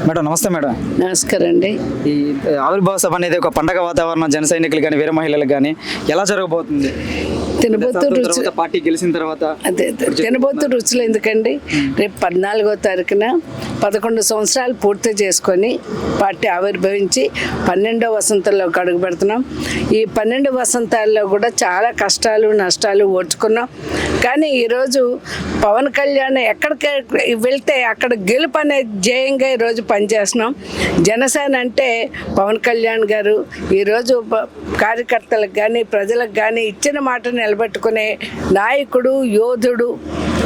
Madam నమస్తే madam. నమస్కారం అండి. ఈ ఆవిర్భావ సభ అనేది ఒక పండగ వాతావరణం జన సైనికులు కానీ వీర మహిళలకు కానీ ఎలా జరగబోతుంది? తినబోతు రుచి తర్వాత పార్టీ గెలిచిన తర్వాత అదే తినబోతు రుచులు ఎందుకండి? రేపు 14వ తారీఖున 11 సంవత్సరాలు పూర్తి చేసుకొని పార్టీ ఆవిర్భవించి 12వ వసంతంలోకి అడుగు పెడుతున్నాం. ఈ 12 వసంతాల్లో కూడా చాలా కష్టాలు నష్టాలు ఓర్చుకున్నాం. కానీ ఈరోజు పవన్ కళ్యాణ్ ఎక్కడికి వెళ్తే అక్కడ గెలుపు అనే ధ్యేయంగా ఈరోజు పనిచేస్తున్నాం. జనసేన అంటే పవన్ కళ్యాణ్ గారు ఈరోజు కార్యకర్తలకు కానీ ప్రజలకు కానీ ఇచ్చిన మాట నిలబెట్టుకునే నాయకుడు, యోధుడు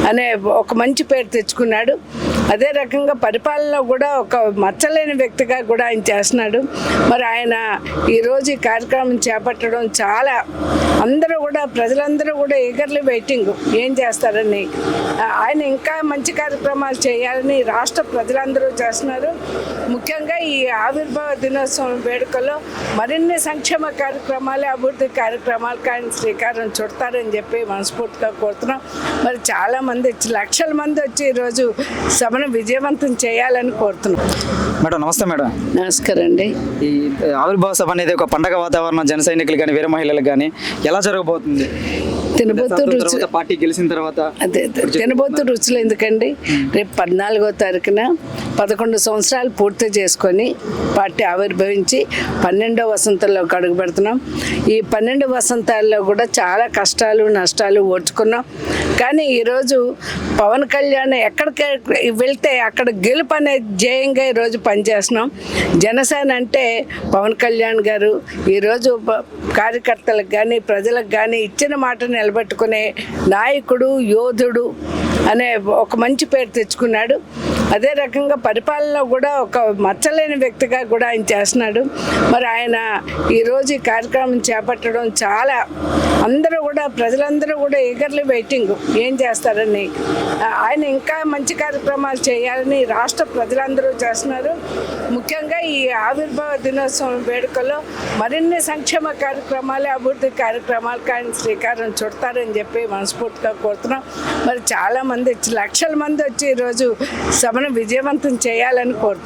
అనే ఒక మంచి పేరు తెచ్చుకున్నాడు. అదే రకంగా పరిపాలనలో కూడా ఒక మచ్చలేని వ్యక్తిగా కూడా ఆయన చేస్తున్నాడు. మరి ఆయన ఈరోజు ఈ కార్యక్రమం చేపట్టడం చాలా అందరూ కూడా ప్రజలందరూ కూడా ఈగర్లీ వెయిటింగ్ ఏం చేస్తారని. ఆయన ఇంకా మంచి కార్యక్రమాలు చేయాలని రాష్ట్ర ప్రజలందరూ చేస్తున్నారు. ముఖ్యంగా ఈ ఆవిర్భావ దినోత్సవం వేడుకల్లో మరిన్ని సంక్షేమ కార్యక్రమాలు, అభివృద్ధి కార్యక్రమాలకు ఆయన శ్రీకారం చుడతారని చెప్పి మనస్ఫూర్తిగా కోరుతున్నాం. మరి చాలామంది లక్షల మంది వచ్చి ఈరోజు సభను విజయవంతం చేయాలని కోరుతున్నాం. మేడం నమస్తే మేడం. నమస్కారం అండి. ఈ ఆవిర్భావ సభ అనేది ఒక పండగ వాతావరణం జన సైనికులు కానీ వీర మహిళలకు కానీ ఎలా జరగబోతుంది? తినబోతు రుచి పార్టీ గెలిచిన తర్వాత అదే తినబోతు రుచులు ఎందుకండి? రేపు 14వ తారీఖున 11 సంవత్సరాలు పూర్తి చేసుకొని పార్టీ ఆవిర్భవించి 12వ వసంతంలోకి అడుగు పెడుతున్నాం. ఈ 12 వసంతాల్లో కూడా చాలా కష్టాలు నష్టాలు ఓర్చుకున్నాం. కానీ ఈరోజు పవన్ కళ్యాణ్ ఎక్కడికి వెళ్తే అక్కడ గెలుపు అనే ధ్యేయంగా ఈరోజు పనిచేస్తున్నాం. జనసేన అంటే పవన్ కళ్యాణ్ గారు ఈరోజు కార్యకర్తలకు కానీ ప్రజలకు కానీ ఇచ్చిన మాట నిలబెట్టుకునే నాయకుడు, యోధుడు అనే ఒక మంచి పేరు తెచ్చుకున్నాడు. అదే రకంగా పరిపాలనలో కూడా ఒక మచ్చలేని వ్యక్తిగా కూడా ఆయన చేస్తున్నాడు. మరి ఆయన ఈరోజు ఈ కార్యక్రమం చేపట్టడం చాలా అందరూ కూడా ప్రజలందరూ కూడా ఈగర్లీ వెయిటింగ్ ఏం చేస్తారని. ఆయన ఇంకా మంచి కార్యక్రమాలు చేయాలని రాష్ట్ర ప్రజలందరూ చేస్తున్నారు. ముఖ్యంగా ఈ ఆవిర్భావ దినోత్సవం వేడుకల్లో మరిన్ని సంక్షేమ కార్యక్రమాలు, అభివృద్ధి కార్యక్రమాలకు ఆయన శ్రీకారం చుడతారని చెప్పి మనస్ఫూర్తిగా కోరుతున్నాం. మరి చాలామంది లక్షల మంది వచ్చి ఈరోజు సభను విజయవంతం చేయాలని కోరుతున్నాం.